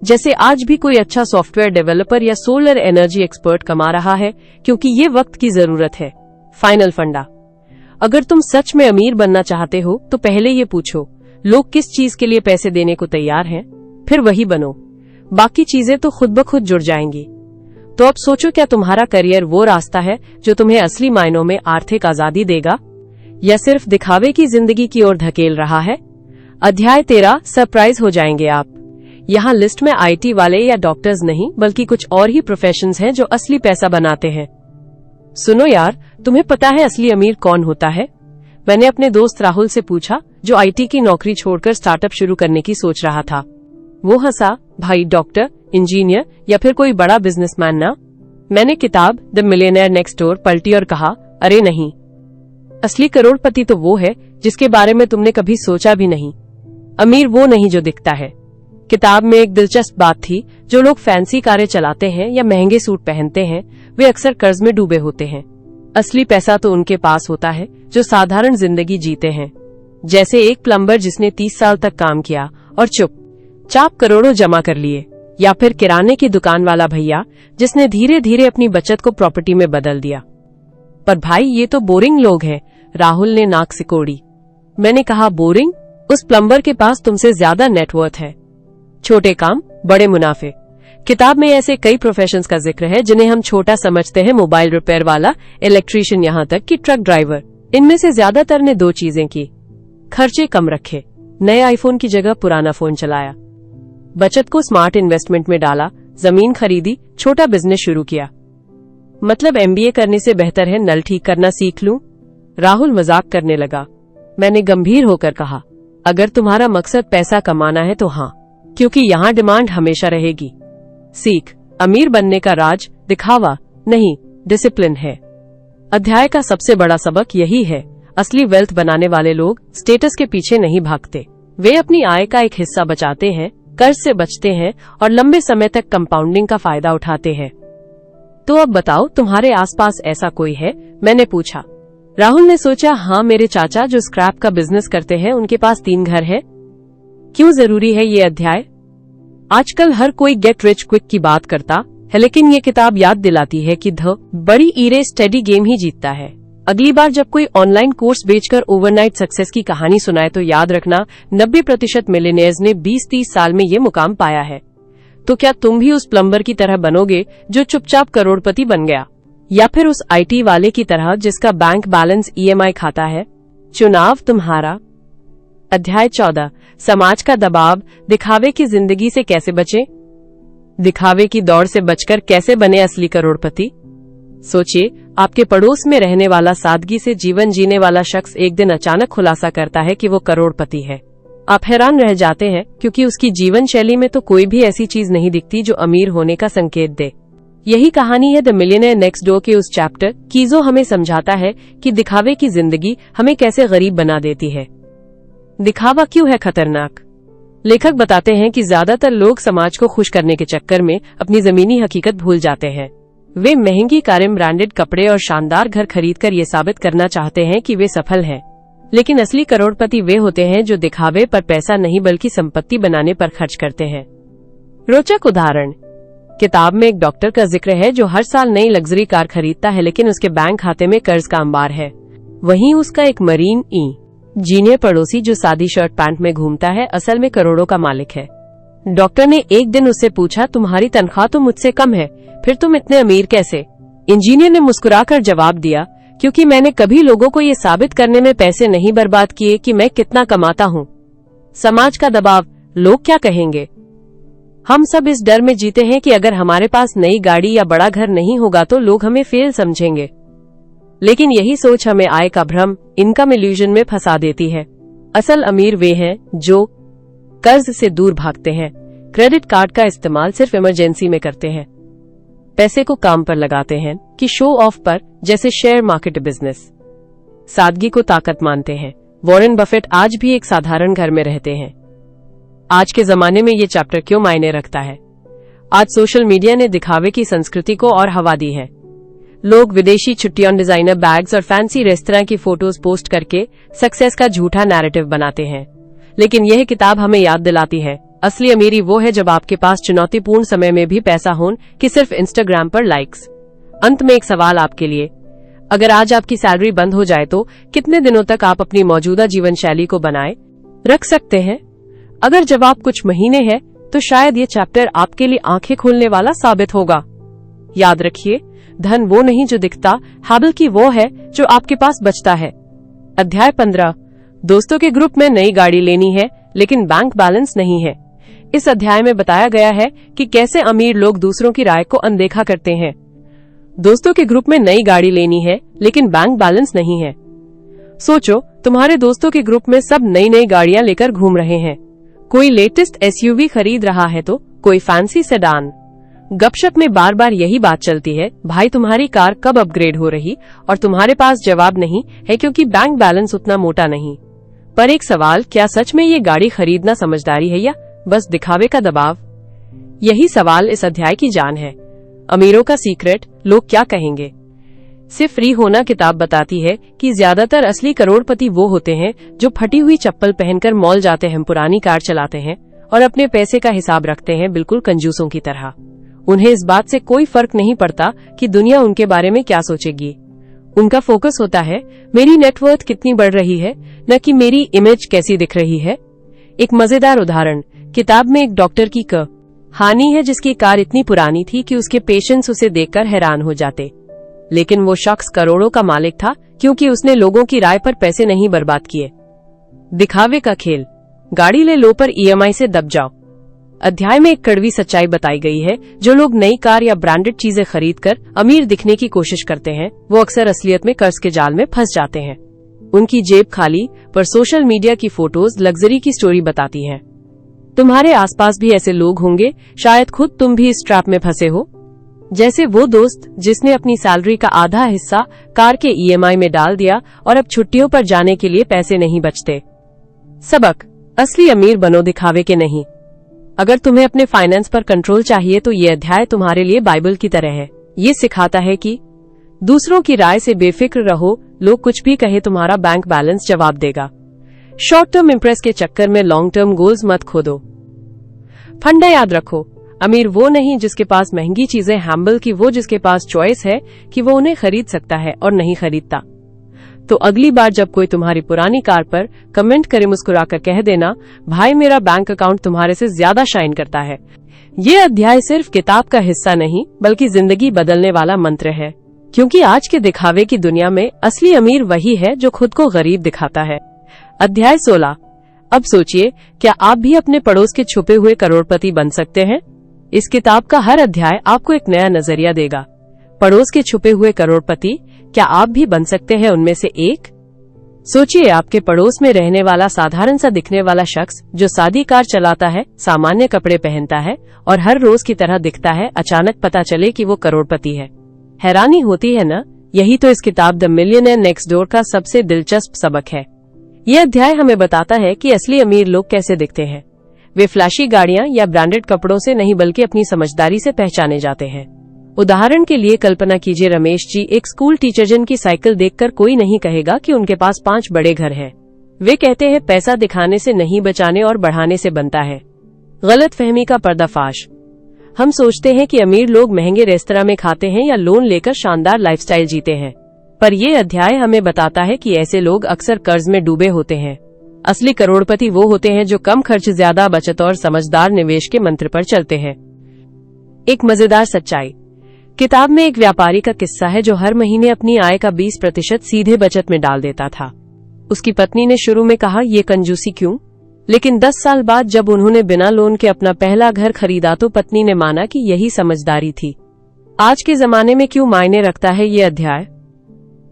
जैसे आज भी कोई अच्छा सॉफ्टवेयर डेवलपर या सोलर एनर्जी एक्सपर्ट कमा रहा है, क्योंकि ये वक्त की जरूरत है। फाइनल फंडा, अगर तुम सच में अमीर बनना चाहते हो तो पहले ये पूछो, लोग किस चीज के लिए पैसे देने को तैयार हैं, फिर वही बनो। बाकी चीजें तो खुद ब खुद जुड़ जाएंगी। तो अब सोचो, क्या तुम्हारा करियर वो रास्ता है जो तुम्हें असली मायनों में आर्थिक आजादी देगा, या सिर्फ दिखावे की जिंदगी की ओर धकेल रहा है? अध्याय 13, सरप्राइज हो जाएंगे आप। यहाँ लिस्ट में आईटी वाले या डॉक्टर्स नहीं, बल्कि कुछ और ही प्रोफेशंस हैं जो असली पैसा बनाते हैं। सुनो यार, तुम्हें पता है असली अमीर कौन होता है? मैंने अपने दोस्त राहुल से पूछा, जो आईटी की नौकरी छोड़कर स्टार्टअप शुरू करने की सोच रहा था। वो हंसा, भाई डॉक्टर, इंजीनियर या फिर कोई बड़ा बिजनेसमैन ना? मैंने किताब द मिलियनेयर नेक्स्ट डोर पलटी और कहा, अरे नहीं, असली करोड़पति तो वो है जिसके बारे में तुमने कभी सोचा भी नहीं। अमीर वो नहीं जो दिखता है। किताब में एक दिलचस्प बात थी, जो लोग फैंसी कारें चलाते हैं या महंगे सूट पहनते हैं, वे अक्सर कर्ज में डूबे होते हैं। असली पैसा तो उनके पास होता है जो साधारण जिंदगी जीते हैं, जैसे एक प्लम्बर जिसने 30 साल तक काम किया और चुपचाप करोड़ों जमा कर लिए, या फिर किराने की दुकान वाला भैया जिसने धीरे धीरे अपनी बचत को प्रॉपर्टी में बदल दिया। पर भाई, ये तो बोरिंग लोग हैं, राहुल ने नाक सिकोड़ी। मैंने कहा, बोरिंग? उस प्लम्बर के पास तुमसे ज्यादा नेटवर्थ है। छोटे काम, बड़े मुनाफे। किताब में ऐसे कई प्रोफेशंस का जिक्र है जिन्हें हम छोटा समझते हैं, मोबाइल रिपेयर वाला, इलेक्ट्रीशियन, यहाँ तक कि ट्रक ड्राइवर। इनमें से ज्यादातर ने दो चीजें की, खर्चे कम रखे, नए आईफोन की जगह पुराना फोन चलाया, बचत को स्मार्ट इन्वेस्टमेंट में डाला, जमीन खरीदी, छोटा बिजनेस शुरू किया। मतलब एमबीए करने से बेहतर है नल ठीक करना सीख लूं? राहुल मजाक करने लगा। मैंने गंभीर होकर कहा, अगर तुम्हारा मकसद पैसा कमाना है तो हाँ, क्योंकि यहाँ डिमांड हमेशा रहेगी। सीख, अमीर बनने का राज दिखावा नहीं, डिसिप्लिन है। अध्याय का सबसे बड़ा सबक यही है, असली वेल्थ बनाने वाले लोग स्टेटस के पीछे नहीं भागते। वे अपनी आय का एक हिस्सा बचाते हैं, कर्ज से बचते हैं और लंबे समय तक कंपाउंडिंग का फायदा उठाते हैं। तो अब बताओ, तुम्हारे आसपास ऐसा कोई है? मैंने पूछा। राहुल ने सोचा, हाँ, मेरे चाचा जो स्क्रैप का बिजनेस करते हैं, उनके पास 3 घर है। क्यों जरूरी है ये अध्याय? आजकल हर कोई गेट रिच क्विक की बात करता है, लेकिन ये किताब याद दिलाती है कि बड़ी ईरे स्टडी गेम ही जीतता है। अगली बार जब कोई ऑनलाइन कोर्स बेचकर ओवरनाइट सक्सेस की कहानी सुनाए तो याद रखना, 90% मिलियनेयर्स ने 20-30 साल में ये मुकाम पाया है। तो क्या तुम भी उस प्लम्बर की तरह बनोगे जो चुपचाप करोड़पति बन गया, या फिर उस आईटी वाले की तरह जिसका बैंक बैलेंस ईएमआई खाता है? चुनाव तुम्हारा। अध्याय 14, समाज का दबाव, दिखावे की जिंदगी से कैसे बचें? दिखावे की दौड़ से बचकर कैसे बने असली करोड़पति? सोचिए, आपके पड़ोस में रहने वाला सादगी से जीवन जीने वाला शख्स एक दिन अचानक खुलासा करता है कि वो करोड़पति है। आप हैरान रह जाते हैं, क्योंकि उसकी जीवन शैली में तो कोई भी ऐसी चीज नहीं दिखती जो अमीर होने का संकेत दे। यही कहानी है द मिलियनेयर नेक्स्ट डोर के उस चैप्टर की, जो हमें समझाता है कि दिखावे की जिंदगी हमें कैसे गरीब बना देती है। दिखावा क्यों है खतरनाक? लेखक बताते हैं कि ज्यादातर लोग समाज को खुश करने के चक्कर में अपनी जमीनी हकीकत भूल जाते हैं। वे महंगी कारें, ब्रांडेड कपड़े और शानदार घर खरीदकर ये साबित करना चाहते हैं कि वे सफल हैं। लेकिन असली करोड़पति वे होते हैं जो दिखावे पर पैसा नहीं बल्कि संपत्ति बनाने पर खर्च करते हैं। रोचक उदाहरण, किताब में एक डॉक्टर का जिक्र है जो हर साल नई लग्जरी कार खरीदता है, लेकिन उसके बैंक खाते में कर्ज का अंबार है। वहीं उसका एक मरीन इंजीनियर पड़ोसी जो सादी शर्ट पैंट में घूमता है, असल में करोड़ों का मालिक है। डॉक्टर ने एक दिन उससे पूछा, तुम्हारी तनख्वाह तो मुझसे कम है, फिर तुम इतने अमीर कैसे? इंजीनियर ने मुस्कुराकर जवाब दिया, क्योंकि मैंने कभी लोगों को ये साबित करने में पैसे नहीं बर्बाद किए कि मैं कितना कमाता हूँ। समाज का दबाव, लोग क्या कहेंगे। हम सब इस डर में जीते हैं कि अगर हमारे पास नई गाड़ी या बड़ा घर नहीं होगा तो लोग हमें फेल समझेंगे। लेकिन यही सोच हमें आय का भ्रम, इनकम इल्यूजन में फंसा देती है। असल अमीर वे हैं जो कर्ज से दूर भागते हैं, क्रेडिट कार्ड का इस्तेमाल सिर्फ इमरजेंसी में करते हैं, पैसे को काम पर लगाते हैं कि शो ऑफ पर, जैसे शेयर मार्केट बिजनेस। सादगी को ताकत मानते हैं। वॉरेन बफेट आज भी एक साधारण घर में रहते हैं। आज के जमाने में ये चैप्टर क्यों मायने रखता है? आज सोशल मीडिया ने दिखावे की संस्कृति को और हवा दी है। लोग विदेशी छुट्टियों, डिजाइनर बैग्स और फैंसी रेस्तरां की फोटोज पोस्ट करके सक्सेस का झूठा नैरेटिव बनाते हैं। लेकिन यह किताब हमें याद दिलाती है, असली अमीरी वो है जब आपके पास चुनौतीपूर्ण समय में भी पैसा हो कि सिर्फ इंस्टाग्राम पर लाइक्स। अंत में एक सवाल आपके लिए, अगर आज आपकी सैलरी बंद हो जाए तो कितने दिनों तक आप अपनी मौजूदा जीवन शैली को बनाए रख सकते हैं? अगर जवाब कुछ महीने है तो शायद ये चैप्टर आपके लिए आंखें खोलने वाला साबित होगा। याद रखिए, धन वो नहीं जो दिखता, बल्कि वो है जो आपके पास बचता है। अध्याय 15, दोस्तों के ग्रुप में नई गाड़ी लेनी है लेकिन बैंक बैलेंस नहीं है। इस अध्याय में बताया गया है कि कैसे अमीर लोग दूसरों की राय को अनदेखा करते हैं। दोस्तों के ग्रुप में नई गाड़ी लेनी है लेकिन बैंक बैलेंस नहीं है। सोचो, तुम्हारे दोस्तों के ग्रुप में सब नई नई गाड़ियां लेकर घूम रहे हैं। कोई लेटेस्ट एसयूवी खरीद रहा है तो कोई फैंसी सेडान। गपशप में बार बार यही बात चलती है, भाई तुम्हारी कार कब अपग्रेड हो रही, और तुम्हारे पास जवाब नहीं है क्योंकि बैंक बैलेंस उतना मोटा नहीं। पर एक सवाल, क्या सच में ये गाड़ी खरीदना समझदारी है या बस दिखावे का दबाव? यही सवाल इस अध्याय की जान है। अमीरों का सीक्रेट, लोग क्या कहेंगे से फ्री होना किताब बताती है कि ज्यादातर असली करोड़पति वो होते हैं जो फटी हुई चप्पल पहनकर मॉल जाते हैं, पुरानी कार चलाते हैं और अपने पैसे का हिसाब रखते हैं, बिल्कुल कंजूसों की तरह। उन्हें इस बात से कोई फर्क नहीं पड़ता कि दुनिया उनके बारे में क्या सोचेगी। उनका फोकस होता है मेरी नेटवर्थ कितनी बढ़ रही है, न कि मेरी इमेज कैसी दिख रही है। एक मजेदार उदाहरण, किताब में एक डॉक्टर की कहानी है जिसकी कार इतनी पुरानी थी कि उसके पेशेंट्स उसे देखकर हैरान हो जाते, लेकिन वो शख्स करोड़ों का मालिक था क्योंकि उसने लोगों की राय पर पैसे नहीं बर्बाद किए। दिखावे का खेल, गाड़ी ले लो पर ईएमआई से दब जाओ। अध्याय में एक कड़वी सच्चाई बताई गई है, जो लोग नई कार या ब्रांडेड चीजें खरीदकर अमीर दिखने की कोशिश करते हैं वो अक्सर असलियत में कर्ज के जाल में फंस जाते हैं। उनकी जेब खाली पर सोशल मीडिया की फोटोज लग्जरी की स्टोरी बताती हैं। तुम्हारे आसपास भी ऐसे लोग होंगे, शायद खुद तुम भी इस ट्रैप में फंसे हो। जैसे वो दोस्त जिसने अपनी सैलरी का आधा हिस्सा कार के ईएमआई में डाल दिया और अब छुट्टियों पर जाने के लिए पैसे नहीं बचते। सबक, असली अमीर बनो, दिखावे के नहीं। अगर तुम्हें अपने फाइनेंस पर कंट्रोल चाहिए तो ये अध्याय तुम्हारे लिए बाइबल की तरह है। ये सिखाता है कि दूसरों की राय से बेफिक्र रहो, लोग कुछ भी कहे तुम्हारा बैंक बैलेंस जवाब देगा। शॉर्ट टर्म इम्प्रेस के चक्कर में लॉन्ग टर्म गोल्स मत खोदो। फंडा याद रखो, अमीर वो नहीं जिसके पास महंगी चीजें हैं, बल्कि वो जिसके पास चॉइस है कि वो उन्हें खरीद सकता है और नहीं खरीदता। तो अगली बार जब कोई तुम्हारी पुरानी कार पर कमेंट करे, मुस्कुराकर कह देना, भाई मेरा बैंक अकाउंट तुम्हारे से ज्यादा शाइन करता है। ये अध्याय सिर्फ किताब का हिस्सा नहीं बल्कि जिंदगी बदलने वाला मंत्र है, क्योंकि आज के दिखावे की दुनिया में असली अमीर वही है जो खुद को गरीब दिखाता है। अध्याय 16, अब सोचिए, क्या आप भी अपने पड़ोस के छुपे हुए करोड़पति बन सकते हैं? इस किताब का हर अध्याय आपको एक नया नजरिया देगा। पड़ोस के छुपे हुए करोड़पति, क्या आप भी बन सकते हैं उनमें से एक? सोचिए, आपके पड़ोस में रहने वाला साधारण सा दिखने वाला शख्स जो सादी कार चलाता है, सामान्य कपड़े पहनता है और हर रोज की तरह दिखता है, अचानक पता चले कि वो करोड़पति है। हैरानी होती है ना? यही तो इस किताब द मिलियनेयर नेक्स्ट डोर का सबसे दिलचस्प सबक है। ये अध्याय हमें बताता है कि असली अमीर लोग कैसे दिखते हैं। वे फ्लैशी गाड़ियां या ब्रांडेड कपड़ों से नहीं बल्कि अपनी समझदारी से पहचाने जाते हैं। उदाहरण के लिए कल्पना कीजिए, रमेश जी एक स्कूल टीचर जिनकी साइकिल देखकर कोई नहीं कहेगा कि उनके पास 5 बड़े घर हैं। वे कहते हैं पैसा दिखाने से नहीं, बचाने और बढ़ाने से बनता है। गलत फहमी का पर्दाफाश, हम सोचते हैं कि अमीर लोग महंगे रेस्तरां में खाते हैं या लोन लेकर शानदार लाइफस्टाइल जीते हैं, पर यह अध्याय हमें बताता है कि ऐसे लोग अक्सर कर्ज में डूबे होते हैं। असली करोड़पति वो होते हैं जो कम खर्च, ज्यादा बचत और समझदार निवेश के मंत्र पर चलते हैं। एक मजेदार सच्चाई, किताब में एक व्यापारी का किस्सा है जो हर महीने अपनी आय का 20% सीधे बचत में डाल देता था। उसकी पत्नी ने शुरू में कहा, ये कंजूसी क्यों? लेकिन 10 साल बाद जब उन्होंने बिना लोन के अपना पहला घर खरीदा तो पत्नी ने माना कि यही समझदारी थी। आज के जमाने में क्यों मायने रखता है ये अध्याय?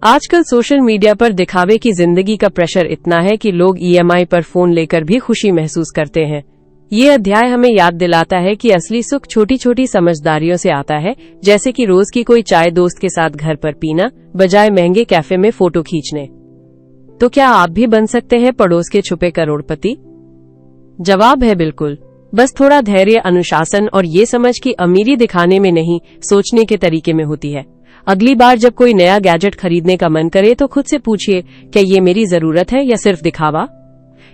आजकल सोशल मीडिया पर दिखावे की जिंदगी का प्रेशर इतना है कि लोग ईएमआई पर फोन लेकर भी खुशी महसूस करते हैं। ये अध्याय हमें याद दिलाता है कि असली सुख छोटी छोटी समझदारियों से आता है, जैसे कि रोज की कोई चाय दोस्त के साथ घर पर पीना बजाय महंगे कैफे में फोटो खींचने। तो क्या आप भी बन सकते हैं पड़ोस के छुपे करोड़पति? जवाब है बिल्कुल। बस थोड़ा धैर्य, अनुशासन और ये समझ कि अमीरी दिखाने में नहीं, सोचने के तरीके में होती है। अगली बार जब कोई नया गैजेट खरीदने का मन करे तो खुद से पूछिए, क्या ये मेरी जरूरत है या सिर्फ दिखावा?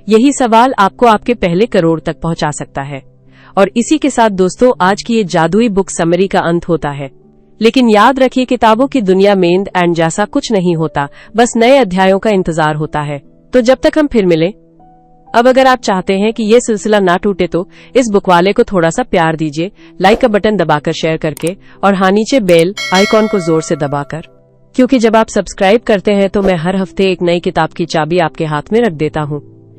यही सवाल आपको आपके पहले करोड़ तक पहुंचा सकता है। और इसी के साथ दोस्तों, आज की ये जादुई बुक समरी का अंत होता है। लेकिन याद रखिए, किताबों की दुनिया में एंड जैसा कुछ नहीं होता, बस नए अध्यायों का इंतजार होता है। तो जब तक हम फिर मिले, अब अगर आप चाहते हैं कि ये सिलसिला ना टूटे तो इस बुक वाले को थोड़ा सा प्यार दीजिए, लाइक का बटन दबाकर, शेयर करके, और हाँ, नीचे बेल आइकॉन को जोर से दबाकर, क्योंकि जब आप सब्सक्राइब करते हैं तो मैं हर हफ्ते एक नई किताब की चाबी आपके हाथ में रख देता हूँ।